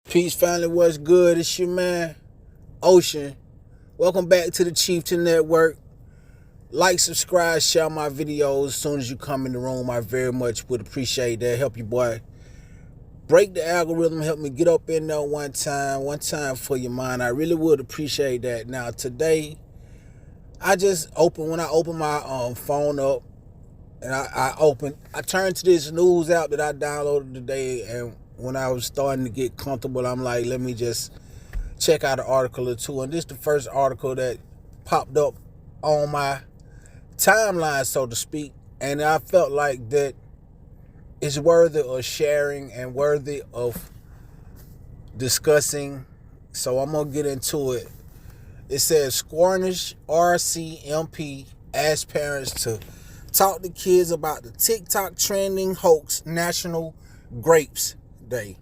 Peace family, what's good? It's your man, Ocean. Welcome back to the Chieftain Network. Like, subscribe, share my videos as soon as you come in the room. I very much would appreciate that. Help you, boy. Break the algorithm. Help me get up in there one time for your mind. I really would appreciate that. Now, today, when I open my phone up, and I turned to this news app that I downloaded today, and when I was starting to get comfortable, I'm like, let me just check out an article or two. And this is the first article that popped up on my timeline, so to speak. And I felt like that it's worthy of sharing and worthy of discussing. So I'm going to get into it. It says Squamish RCMP asks parents to talk to kids about the TikTok trending hoax National Grapes Day.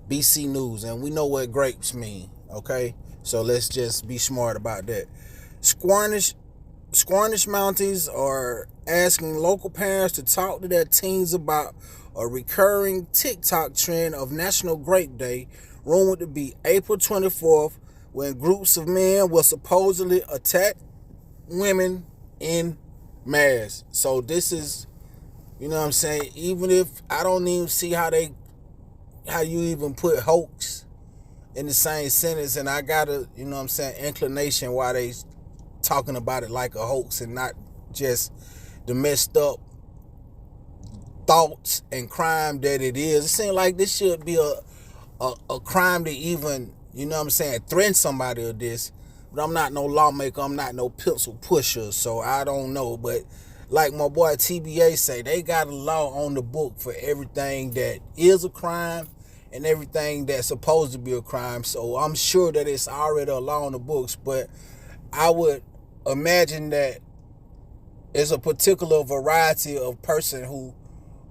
BC News, and we know what grapes mean, okay? So let's just be smart about that. Squamish Mounties are asking local parents to talk to their teens about a recurring TikTok trend of National Grape Day, rumored to be April 24th, when groups of men will supposedly attack women in mass. So this is, you know what I'm saying, even if I don't even see how you even put hoax in the same sentence, and I got a, you know what I'm saying, inclination why they talking about it like a hoax and not just the messed up thoughts and crime that it is. It seems like this should be a crime to even, you know what I'm saying, threaten somebody with this. But I'm not no lawmaker, I'm not no pencil pusher, so I don't know. But like my boy TBA say, they got a law on the book for everything that is a crime and everything that's supposed to be a crime. So I'm sure that it's already a law on the books, but I would imagine that it's a particular variety of person who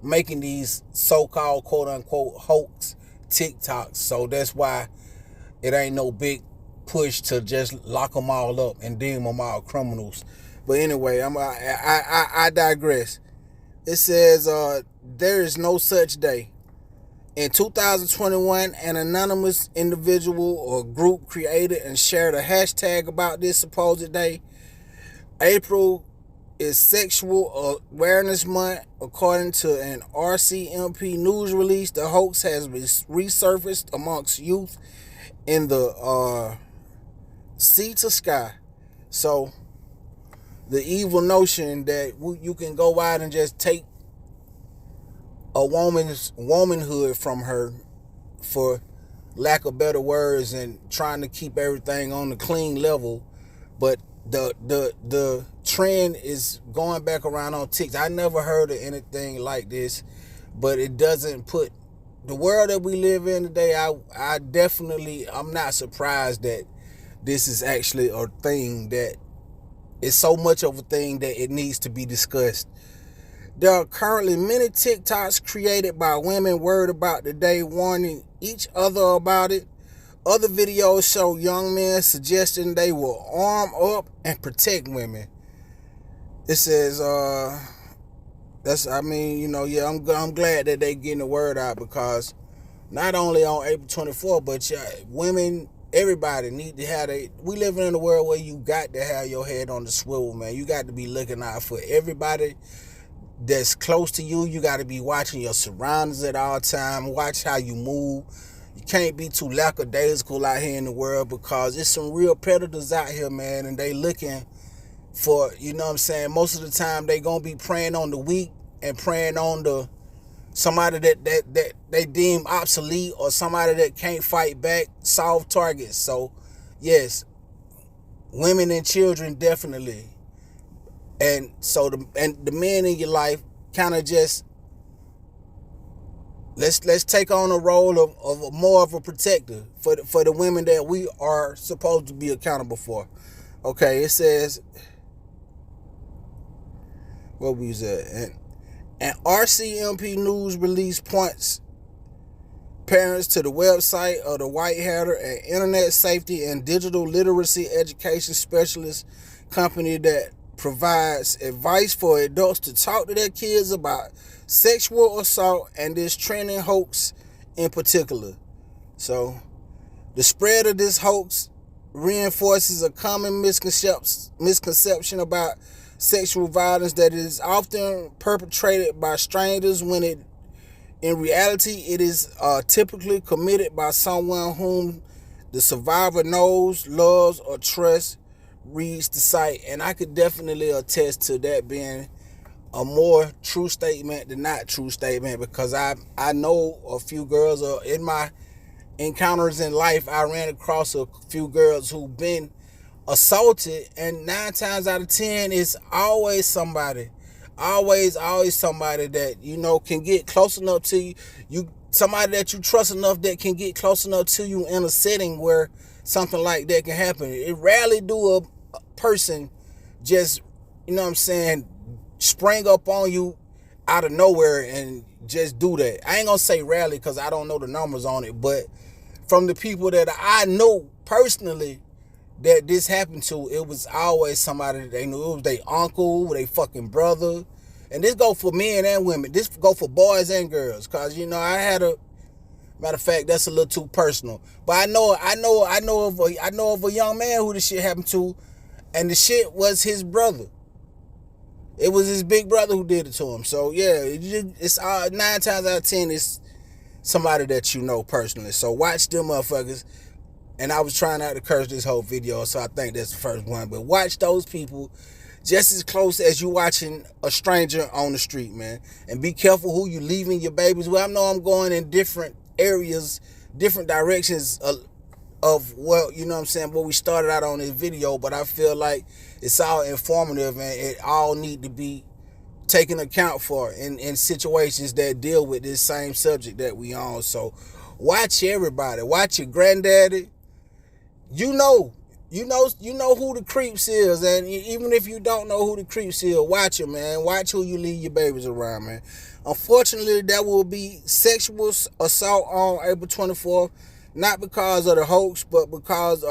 making these so-called quote-unquote hoax TikToks. So that's why it ain't no big push to just lock them all up and deem them all criminals. But anyway, I digress. It says there is no such day. In 2021, an anonymous individual or group created and shared a hashtag about this supposed day. April is Sexual Awareness Month. According to an RCMP news release, the hoax has resurfaced amongst youth in the sea to sky. So the evil notion that you can go out and just take a woman's womanhood from her, for lack of better words, and trying to keep everything on the clean level. But the trend is going back around on TikTok. I never heard of anything like this, but it doesn't put the world that we live in today. I'm not surprised that this is actually a thing, that it's so much of a thing that it needs to be discussed. There are currently many TikToks created by women worried about the day, warning each other about it. Other videos show young men suggesting they will arm up and protect women. It says, I'm glad that they getting the word out, because not only on April 24th, but women, everybody need to have we living in a world where you got to have your head on the swivel, man. You got to be looking out for everybody that's close to you. You got to be watching your surroundings at all time. Watch how you move. You can't be too lackadaisical out here in the world, because there's some real predators out here, man, and they looking for, you know what I'm saying, most of the time they gonna be preying on the weak and preying on the somebody that they deem obsolete, or somebody that can't fight back, soft targets. So yes, women and children definitely. And so the men in your life kind of just, let's take on a role of more of a protector for the women that we are supposed to be accountable for. Okay, it says, what was that? An RCMP news release points parents to the website of the White Hatter, an internet safety and digital literacy education specialist company that provides advice for adults to talk to their kids about sexual assault and this trending hoax in particular. So the spread of this hoax reinforces a common misconception about sexual violence that is often perpetrated by strangers when in reality it is typically committed by someone whom the survivor knows, loves, or trusts. Reads the site, and I could definitely attest to that being a more true statement than not true statement, because I know a few girls, in my encounters in life, I ran across a few girls who've been assaulted, and 9 times out of 10 it's always somebody, always somebody that can get close enough to you, somebody that you trust enough that can get close enough to you in a setting where something like that can happen. It rarely do a person just, spring up on you out of nowhere and just do that. I ain't gonna say rarely because I don't know the numbers on it, but from the people that I know personally that this happened to, it was always somebody that they knew. It was their uncle, their fucking brother. And this go for men and women. This go for boys and girls. Cause I had a matter of fact, that's a little too personal. But I know of a young man who this shit happened to, and the shit was his brother. It was his big brother who did it to him. So yeah, it's 9 times out of 10 it's somebody that you know personally. So watch them motherfuckers. And I was trying not to curse this whole video, so I think that's the first one. But watch those people just as close as you watching a stranger on the street, man. And be careful who you leaving your babies with. I know I'm going in different areas, different directions of what we started out on this video, but I feel like it's all informative and it all need to be taken account for in situations that deal with this same subject that we on. So watch everybody. Watch your granddaddy. You know who the creeps is, and even if you don't know who the creeps is, watch them, man. Watch who you leave your babies around, man. Unfortunately, there will be sexual assault on April 24th, not because of the hoax, but because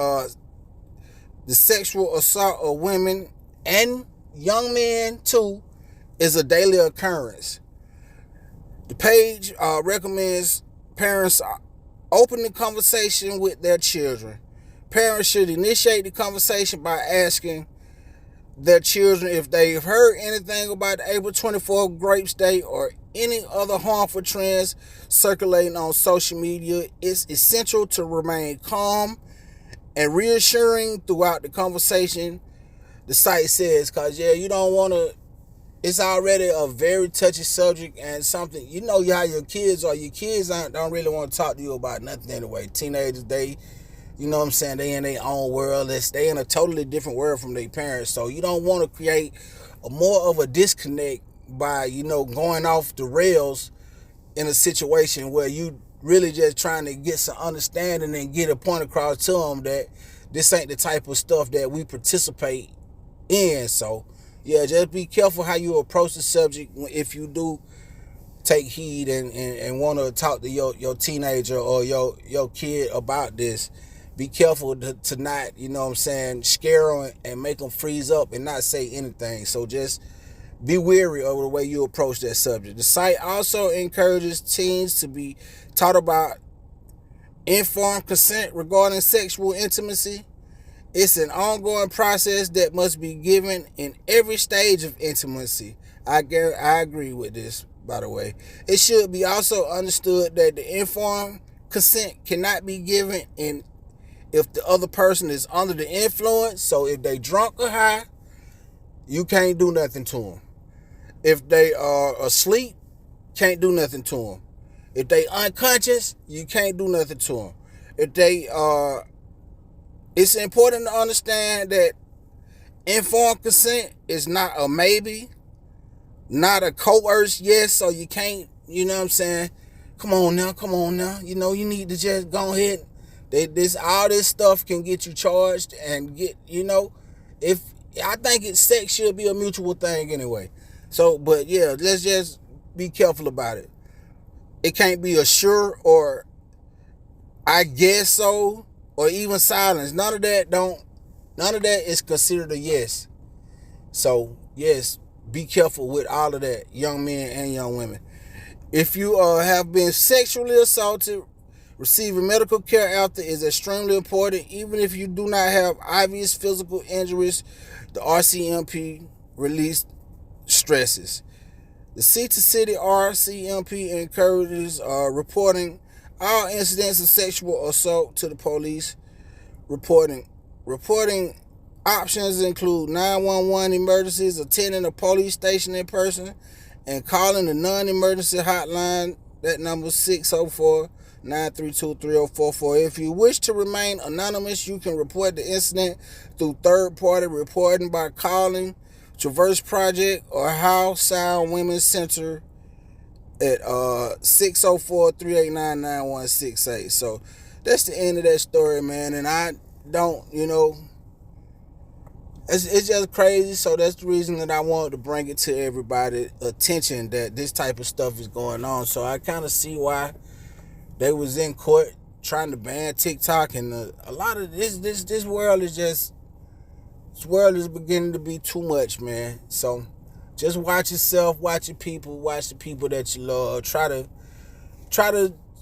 the sexual assault of women and young men too is a daily occurrence. The page recommends parents open the conversation with their children. Parents should initiate the conversation by asking their children if they've heard anything about the April 24th GRAPE Day or any other harmful trends circulating on social media. It's essential to remain calm and reassuring throughout the conversation, the site says, because you don't want to, it's already a very touchy subject and something, how your kids are. Your kids don't really want to talk to you about nothing anyway. Teenagers, they they in their own world. They in a totally different world from their parents. So you don't want to create more of a disconnect by, going off the rails in a situation where you really just trying to get some understanding and get a point across to them that this ain't the type of stuff that we participate in. So yeah, just be careful how you approach the subject if you do take heed and want to talk to your teenager or your kid about this. Be careful to not, scare them and make them freeze up and not say anything. So just be wary of the way you approach that subject. The site also encourages teens to be taught about informed consent regarding sexual intimacy. It's an ongoing process that must be given in every stage of intimacy. I agree with this, by the way. It should be also understood that the informed consent cannot be given if the other person is under the influence. So if they drunk or high, you can't do nothing to them. If they are asleep, can't do nothing to them. If they unconscious, you can't do nothing to them. If they it's important to understand that informed consent is not a maybe, not a coerced yes. So you can't, come on now. You need to just go ahead. All this stuff can get you charged and get, if I think sex should be a mutual thing anyway. So, but yeah, let's just be careful about it. It can't be a sure or I guess so or even silence. None of that is considered a yes. So yes, be careful with all of that, young men and young women. If you have been sexually assaulted, Receiving medical care after is extremely important. Even if you do not have obvious physical injuries, the RCMP released stresses. The City RCMP encourages reporting all incidents of sexual assault to the police. Reporting options include 911 emergencies, attending a police station in person, and calling the non-emergency hotline. That number 604-932-3044. If you wish to remain anonymous, you can report the incident through third-party reporting by calling Traverse Project or How Sound Women's Center at 604-389-9168. So that's the end of that story, man. And I don't, it's just crazy. So that's the reason that I wanted to bring it to everybody's attention that this type of stuff is going on. So I kind of see why they was in court trying to ban TikTok, and a lot of this world is just, this world is beginning to be too much, man. So just watch yourself, watch your people, watch the people that you love. Try to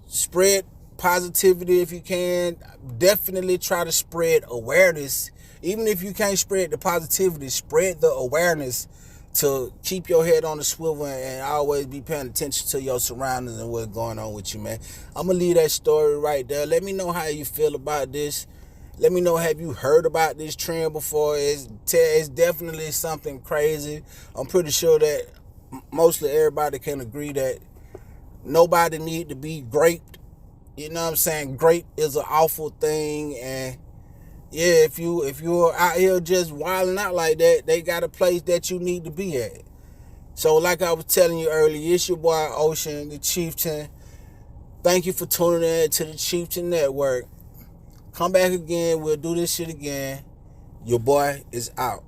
spread positivity if you can. Definitely try to spread awareness. Even if you can't spread the positivity, spread the awareness to keep your head on the swivel and always be paying attention to your surroundings and what's going on with you, man. I'm going to leave that story right there. Let me know how you feel about this. Let me know, have you heard about this trend before? It's definitely something crazy. I'm pretty sure that mostly everybody can agree that nobody need to be graped. You know what I'm saying? Grape is an awful thing, and yeah, if you're out here just wilding out like that, they got a place that you need to be at. So like I was telling you earlier, it's your boy Ocean, the Chieftain. Thank you for tuning in to the Chieftain Network. Come back again. We'll do this shit again. Your boy is out.